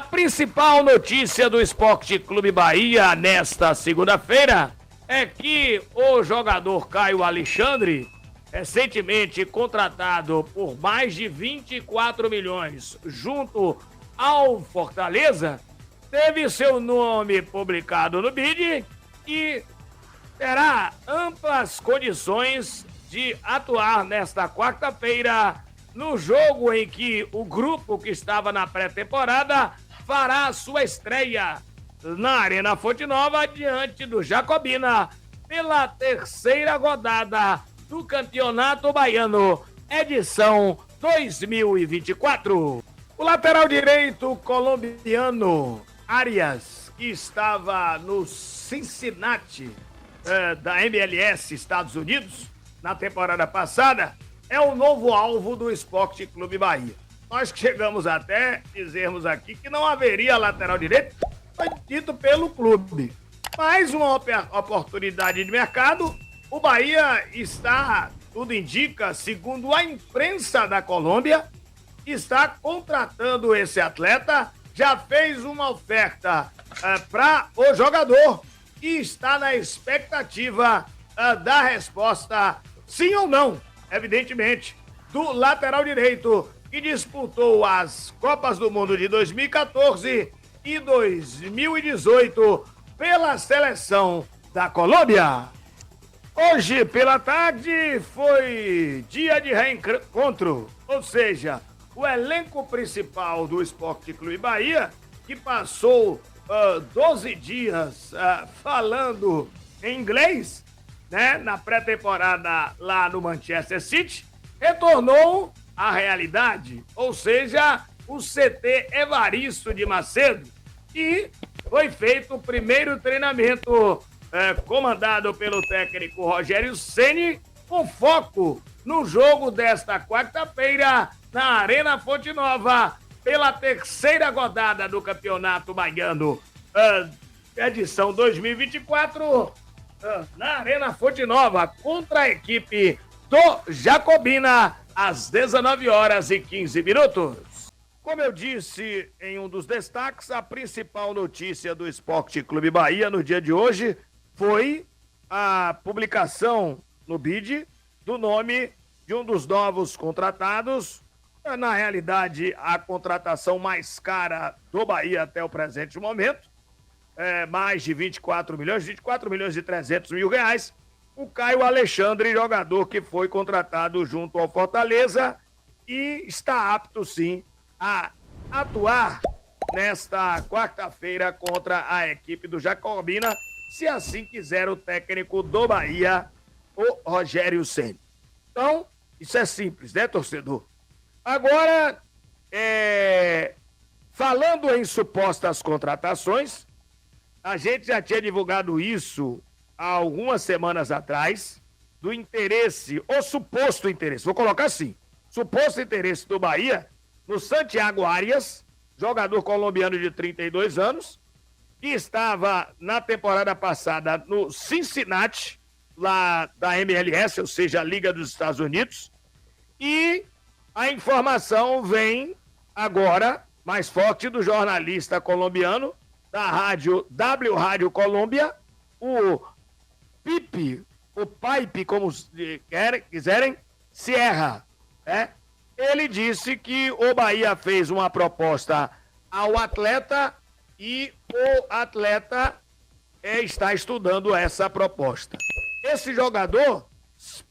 principal notícia do Esporte Clube Bahia nesta segunda-feira é que o jogador Caio Alexandre, recentemente contratado por mais de 24 milhões junto ao Fortaleza, teve seu nome publicado no BID e terá amplas condições de atuar nesta quarta-feira no jogo em que o grupo que estava na pré-temporada fará sua estreia na Arena Fonte Nova diante do Jacobina pela terceira rodada do Campeonato Baiano, edição 2024. O lateral direito colombiano Arias, que estava no Cincinnati da MLS Estados Unidos na temporada passada, é o novo alvo do Esporte Clube Bahia. Nós chegamos até dizermos aqui que não haveria lateral direito, foi dito pelo clube. Mais uma oportunidade de mercado, o Bahia está, tudo indica, segundo a imprensa da Colômbia, está contratando esse atleta, já fez uma oferta para o jogador e está na expectativa da resposta sim ou não, evidentemente, do lateral direito que disputou as Copas do Mundo de 2014 e 2018 pela seleção da Colômbia. Hoje, pela tarde, foi dia de reencontro, ou seja, o elenco principal do Esporte Clube Bahia, que passou 12 dias falando em inglês, né, na pré-temporada lá no Manchester City, retornou à realidade, ou seja, o CT Evaristo de Macedo, e foi feito o primeiro treinamento comandado pelo técnico Rogério Ceni, com foco no jogo desta quarta-feira na Arena Fonte Nova, pela terceira rodada do Campeonato Baiano, edição 2024, na Arena Fonte Nova, contra a equipe do Jacobina, às 19h15. Como eu disse em um dos destaques, a principal notícia do Esporte Clube Bahia no dia de hoje foi a publicação no BID do nome de um dos novos contratados, na realidade a contratação mais cara do Bahia até o presente momento, mais de 24 milhões e 300 mil reais, o Caio Alexandre, jogador que foi contratado junto ao Fortaleza e está apto sim a atuar nesta quarta-feira contra a equipe do Jacobina, se assim quiser o técnico do Bahia, o Rogério Ceni. Então, isso é simples, né, torcedor? Agora, falando em supostas contratações, a gente já tinha divulgado isso há algumas semanas atrás, do interesse, ou suposto interesse, vou colocar assim, suposto interesse do Bahia no Santiago Arias, jogador colombiano de 32 anos, que estava na temporada passada no Cincinnati, lá da MLS, ou seja, a Liga dos Estados Unidos, e a informação vem agora, mais forte, do jornalista colombiano, da rádio W Rádio Colômbia, o Pipe, como quiserem, Sierra, né? Ele disse que o Bahia fez uma proposta ao atleta e o atleta está estudando essa proposta. Esse jogador,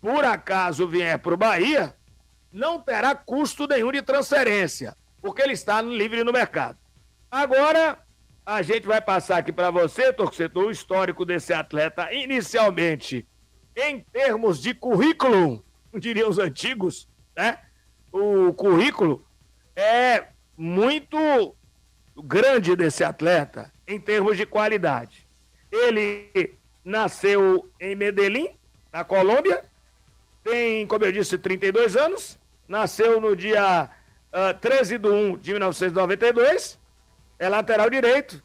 por acaso vier para o Bahia, não terá custo nenhum de transferência, porque ele está livre no mercado. Agora, a gente vai passar aqui para você, torcedor, o histórico desse atleta, inicialmente, em termos de currículo, diriam os antigos, né? O currículo é muito grande desse atleta, em termos de qualidade. Ele nasceu em Medellín, na Colômbia, tem, como eu disse, 32 anos, nasceu no dia 13/1 de 1992, é lateral direito,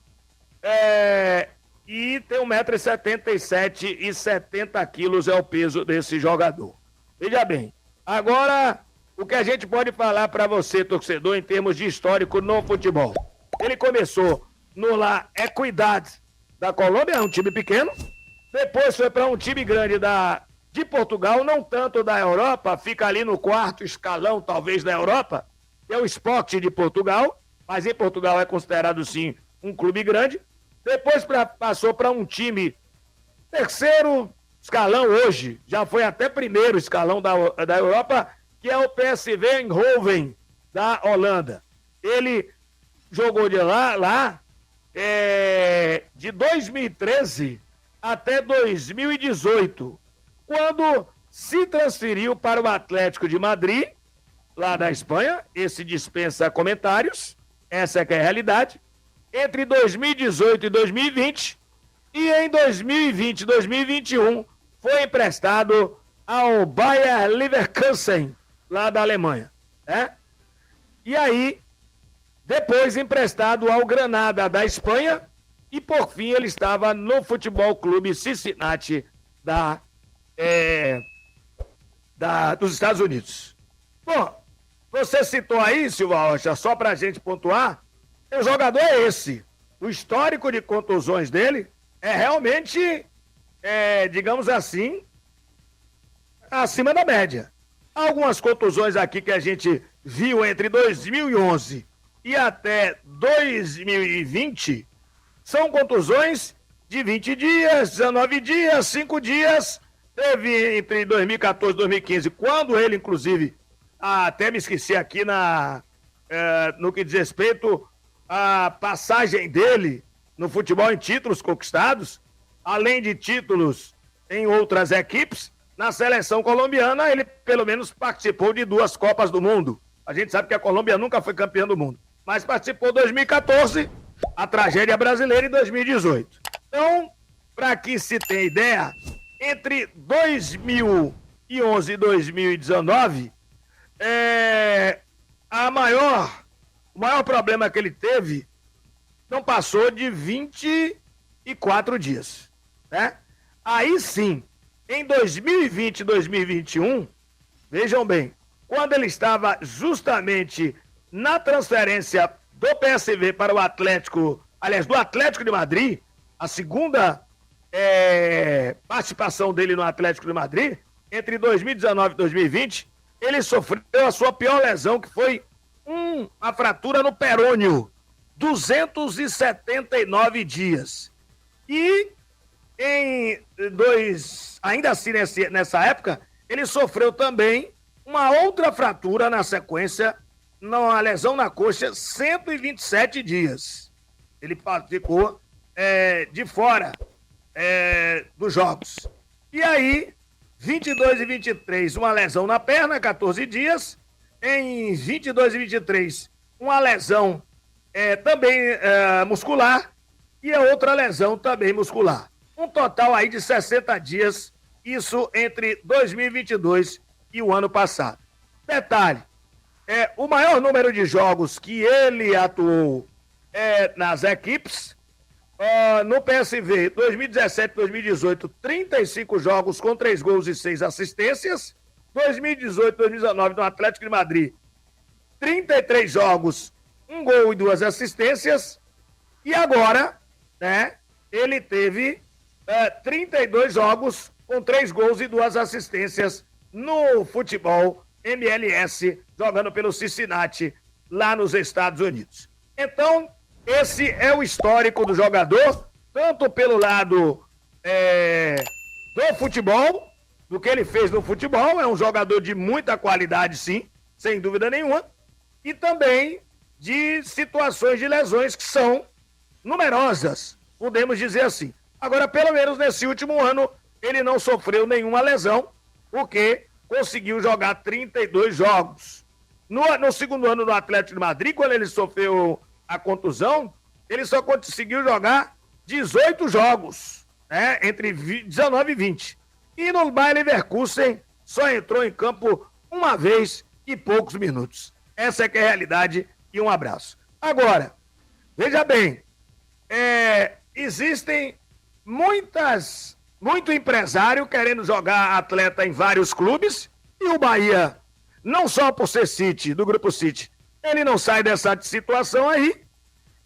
e tem 1,77 m e 70 quilos é o peso desse jogador. Veja bem, agora o que a gente pode falar para você, torcedor, em termos de histórico no futebol? Ele começou no La Equidad da Colômbia, é um time pequeno. Depois foi para um time grande de Portugal, não tanto da Europa, fica ali no quarto escalão, talvez, da Europa, que é o Sport de Portugal, mas em Portugal é considerado, sim, um clube grande. Depois passou para um time terceiro escalão hoje, já foi até primeiro escalão da Europa, que é o PSV Eindhoven, da Holanda. Ele jogou de lá de 2013 até 2018, quando se transferiu para o Atlético de Madrid, lá da Espanha. Esse dispensa comentários, essa é que é a realidade. Entre 2018 e 2020, e em 2020 e 2021 foi emprestado ao Bayer Leverkusen, lá da Alemanha, né? E aí, depois emprestado ao Granada da Espanha, e por fim ele estava no Futebol Clube Cincinnati dos Estados Unidos. Bom, você citou aí, Silva Rocha, só pra gente pontuar, o jogador é esse. O histórico de contusões dele é realmente, digamos assim, acima da média. Algumas contusões aqui que a gente viu entre 2011 e até 2020 são contusões de 20 dias, 19 dias, 5 dias. Teve entre 2014 e 2015, quando ele, inclusive, até me esqueci aqui no que diz respeito à passagem dele no futebol em títulos conquistados, além de títulos em outras equipes, na seleção colombiana ele pelo menos participou de 2 Copas do Mundo. A gente sabe que a Colômbia nunca foi campeã do mundo, mas participou em 2014, a tragédia brasileira, em 2018. Então, para que se tenha ideia, entre 2011 e 2019, o maior problema que ele teve não passou de 24 dias, né? Aí sim, em 2020 e 2021, vejam bem, quando ele estava justamente na transferência do PSV para o Atlético, aliás, do Atlético de Madrid, a segunda participação dele no Atlético de Madrid, entre 2019 e 2020, ele sofreu a sua pior lesão, que foi uma fratura no perônio, 279 dias. E ainda assim nessa época, ele sofreu também uma outra fratura na sequência, uma lesão na coxa, 127 dias. Ele ficou de fora dos jogos. E aí, 22 e 23, uma lesão na perna, 14 dias. Em 22 e 23, uma lesão também muscular, e a outra lesão também muscular. Um total aí de 60 dias, isso entre 2022 e o ano passado. Detalhe, o maior número de jogos que ele atuou nas equipes, no PSV, 2017 e 2018, 35 jogos com 3 gols e 6 assistências. 2018 e 2019 no Atlético de Madrid, 33 jogos, 1 gol e 2 assistências. E agora, né, ele teve 32 jogos com 3 gols e 2 assistências no futebol MLS, jogando pelo Cincinnati, lá nos Estados Unidos. Então, esse é o histórico do jogador, tanto pelo lado do futebol, do que ele fez no futebol. É um jogador de muita qualidade, sim, sem dúvida nenhuma, e também de situações de lesões que são numerosas, podemos dizer assim. Agora, pelo menos nesse último ano, ele não sofreu nenhuma lesão, porque conseguiu jogar 32 jogos. No segundo ano do Atlético de Madrid, quando ele sofreu a contusão, ele só conseguiu jogar 18 jogos, né, entre 19 e 20. E no Bayer Leverkusen só entrou em campo uma vez e poucos minutos. Essa é que é a realidade, e um abraço. Agora, veja bem, existem muito empresário querendo jogar atleta em vários clubes, e o Bahia, não só por ser City, do Grupo City, ele não sai dessa situação aí,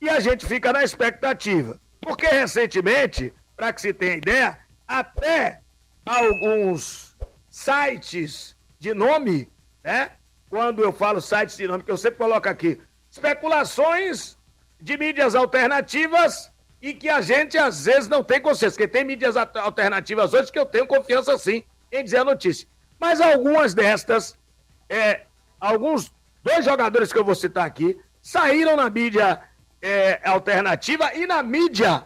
e a gente fica na expectativa. Porque recentemente, para que se tenha ideia, até alguns sites de nome, né? Quando eu falo sites de nome, que eu sempre coloco aqui, especulações de mídias alternativas e que a gente às vezes não tem consciência, porque tem mídias alternativas hoje que eu tenho confiança sim em dizer a notícia. Mas algumas destas, dois jogadores que eu vou citar aqui, saíram na mídia alternativa e na mídia,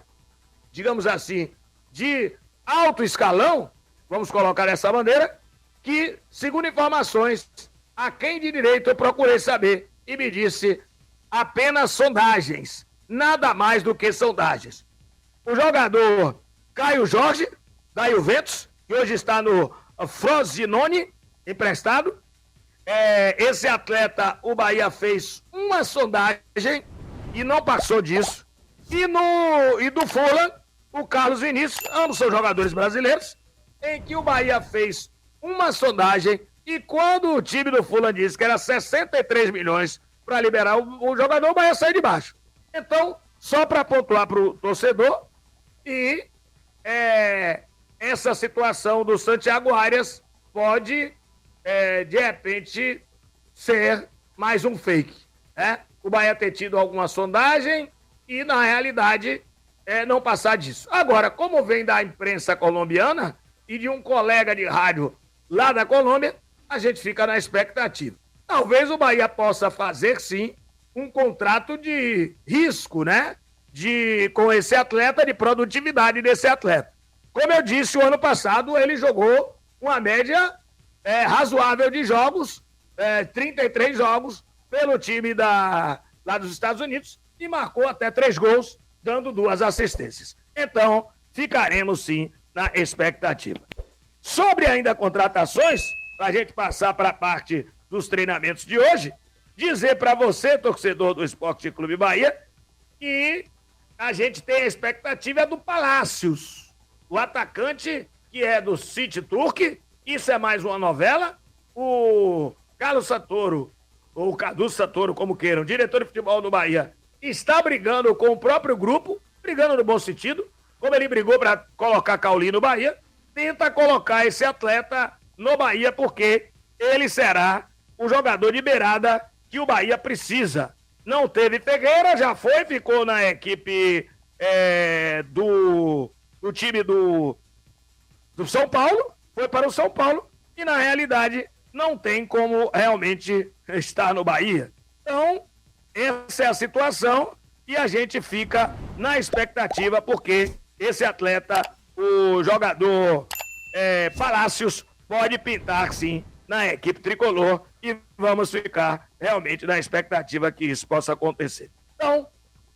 digamos assim, de alto escalão, vamos colocar dessa maneira, que, segundo informações, a quem de direito eu procurei saber e me disse apenas sondagens, nada mais do que sondagens. O jogador Caio Jorge, da Juventus, que hoje está no Frosinone, emprestado. Esse atleta, o Bahia fez uma sondagem e não passou disso. E do Fulham, o Carlos Vinícius, ambos são jogadores brasileiros, em que o Bahia fez uma sondagem e quando o time do Fulham disse que era 63 milhões para liberar o jogador, o Bahia saiu de baixo. Então, só para pontuar para o torcedor, e essa situação do Santiago Arias pode, de repente, ser mais um fake. Né? O Bahia ter tido alguma sondagem e, na realidade, não passar disso. Agora, como vem da imprensa colombiana e de um colega de rádio lá da Colômbia, a gente fica na expectativa. Talvez o Bahia possa fazer, sim, um contrato de risco, né? Com esse atleta, de produtividade desse atleta. Como eu disse, o ano passado ele jogou uma média razoável de jogos, 33 jogos, pelo time lá dos Estados Unidos e marcou até 3 gols, dando 2 assistências. Então, ficaremos sim na expectativa. Sobre ainda contratações, para a gente passar para a parte dos treinamentos de hoje, dizer para você, torcedor do Esporte Clube Bahia, que a gente tem a expectativa do Palácios, o atacante que é do City Turk, isso é mais uma novela, o Carlos Santoro, ou Cadu Santoro, como queiram, diretor de futebol do Bahia, está brigando com o próprio grupo, brigando no bom sentido, como ele brigou para colocar Cauli no Bahia, tenta colocar esse atleta no Bahia, porque ele será o jogador de beirada que o Bahia precisa. Não teve Figueira, já foi, ficou na equipe do time do São Paulo, foi para o São Paulo, e na realidade não tem como realmente estar no Bahia. Então, essa é a situação e a gente fica na expectativa, porque esse atleta, o jogador Palácios, pode pintar sim na equipe tricolor e vamos ficar realmente na expectativa que isso possa acontecer. Então,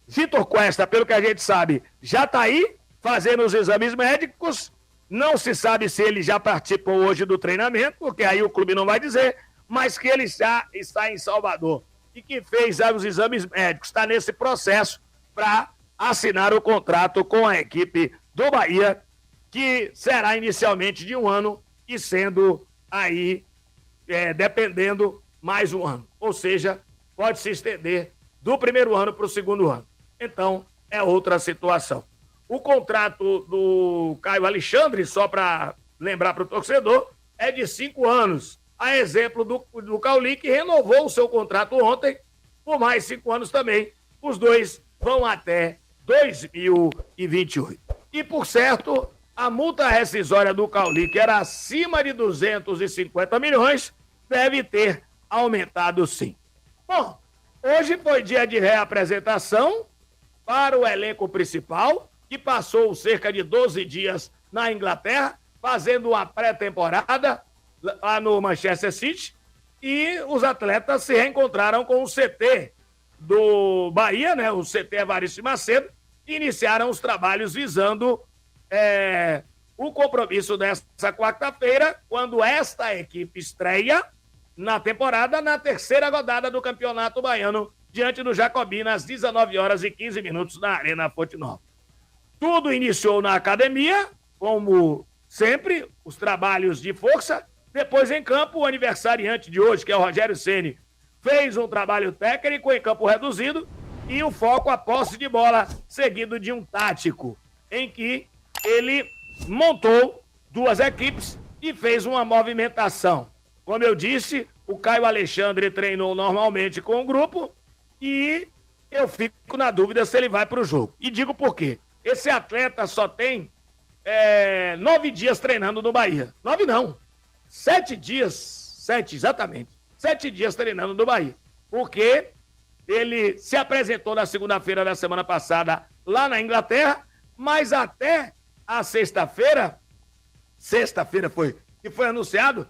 Vitor Cuesta, pelo que a gente sabe, já está aí fazendo os exames médicos, não se sabe se ele já participou hoje do treinamento, porque aí o clube não vai dizer, mas que ele já está em Salvador e que fez os exames médicos, está nesse processo para assinar o contrato com a equipe do Bahia, que será inicialmente de 1 ano e sendo aí, dependendo, mais 1 ano. Ou seja, pode se estender do primeiro ano para o segundo ano. Então, é outra situação. O contrato do Caio Alexandre, só para lembrar para o torcedor, é de 5 anos. A exemplo do Cauli, que renovou o seu contrato ontem, por mais 5 anos também. Os dois vão até 2028. E, por certo, a multa rescisória do Cauli, que era acima de 250 milhões, deve ter aumentado sim. Bom, hoje foi dia de reapresentação para o elenco principal, que passou cerca de 12 dias na Inglaterra, fazendo uma pré-temporada lá no Manchester City, e os atletas se reencontraram com o CT do Bahia, né? O CT Evaristo Macedo, e iniciaram os trabalhos visando o compromisso dessa quarta-feira, quando esta equipe estreia na temporada, na terceira rodada do Campeonato Baiano, diante do Jacobina, às 19h15 na Arena Fonte Nova. Tudo iniciou na academia, como sempre, os trabalhos de força. Depois, em campo, o aniversariante de hoje, que é o Rogério Ceni, fez um trabalho técnico em campo reduzido e o foco a posse de bola, seguido de um tático, em que ele montou duas equipes e fez uma movimentação. Como eu disse, o Caio Alexandre treinou normalmente com o grupo e eu fico na dúvida se ele vai para o jogo. E digo por quê. Esse atleta só tem 9 dias treinando no Bahia. 9 não. 7 dias. 7, exatamente. 7 dias treinando no Bahia. Porque ele se apresentou na segunda-feira da semana passada lá na Inglaterra, mas até a sexta-feira foi, que foi anunciado,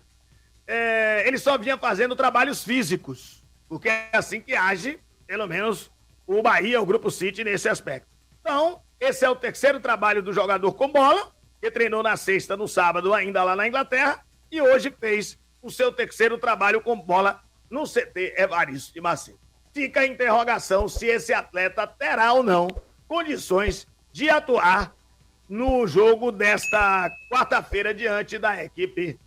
ele só vinha fazendo trabalhos físicos, porque é assim que age, pelo menos, o Bahia, o Grupo City, nesse aspecto. Então, esse é o terceiro trabalho do jogador com bola, que treinou na sexta, no sábado, ainda lá na Inglaterra, e hoje fez o seu terceiro trabalho com bola no CT Evaristo de Macedo. Fica a interrogação se esse atleta terá ou não condições de atuar no jogo desta quarta-feira diante da equipe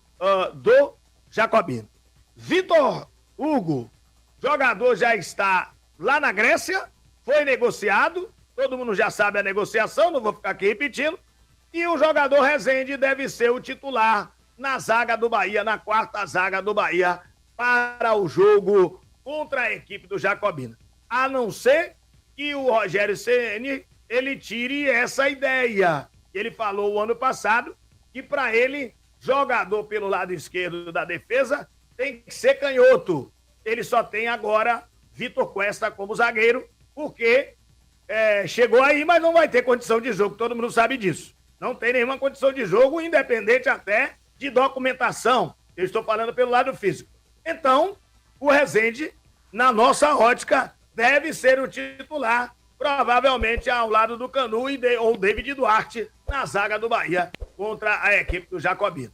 do Jacobino. Vitor Hugo, jogador já está lá na Grécia, foi negociado, todo mundo já sabe a negociação, não vou ficar aqui repetindo, e o jogador Rezende deve ser o titular na zaga do Bahia, na quarta zaga do Bahia, para o jogo contra a equipe do Jacobina. A não ser que o Rogério Ceni ele tire essa ideia. Ele falou o ano passado que para ele, jogador pelo lado esquerdo da defesa, tem que ser canhoto. Ele só tem agora Vitor Cuesta como zagueiro, porque chegou aí, mas não vai ter condição de jogo, todo mundo sabe disso. Não tem nenhuma condição de jogo, independente até de documentação. Eu estou falando pelo lado físico. Então, o Rezende, na nossa ótica, deve ser o titular, provavelmente ao lado do Canu ou David Duarte, na zaga do Bahia, contra a equipe do Jacobino.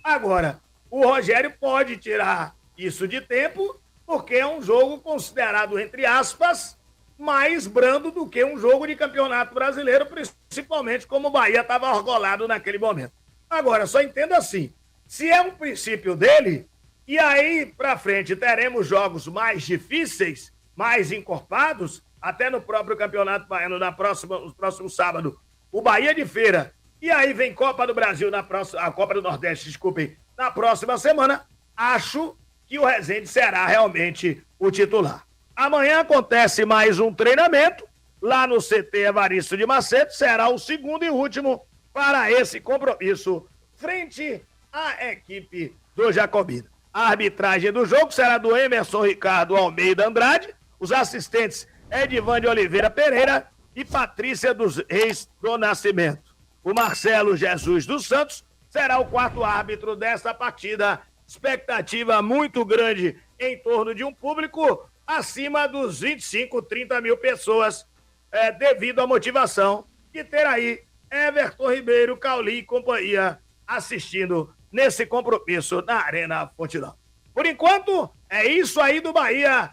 Agora, o Rogério pode tirar isso de tempo, porque é um jogo considerado, entre aspas, mais brando do que um jogo de campeonato brasileiro, principalmente como o Bahia estava orgolado naquele momento. Agora, só entenda assim, se é um princípio dele, e aí pra frente teremos jogos mais difíceis, mais encorpados, até no próprio Campeonato Baiano, no próximo sábado, o Bahia de Feira, e aí vem Copa do Brasil, a Copa do Nordeste, desculpem, na próxima semana, acho que o Rezende será realmente o titular. Amanhã acontece mais um treinamento, lá no CT Evaristo de Macedo, será o segundo e último para esse compromisso, frente à equipe do Jacobino. A arbitragem do jogo será do Emerson Ricardo Almeida Andrade, os assistentes Edivan de Oliveira Pereira e Patrícia dos Reis do Nascimento. O Marcelo Jesus dos Santos será o quarto árbitro desta partida. Expectativa muito grande em torno de um público acima dos 25, 30 mil pessoas, devido à motivação de ter aí Everton Ribeiro, Cauli e companhia assistindo nesse compromisso na Arena Fonte Nova. Por enquanto, é isso aí do Bahia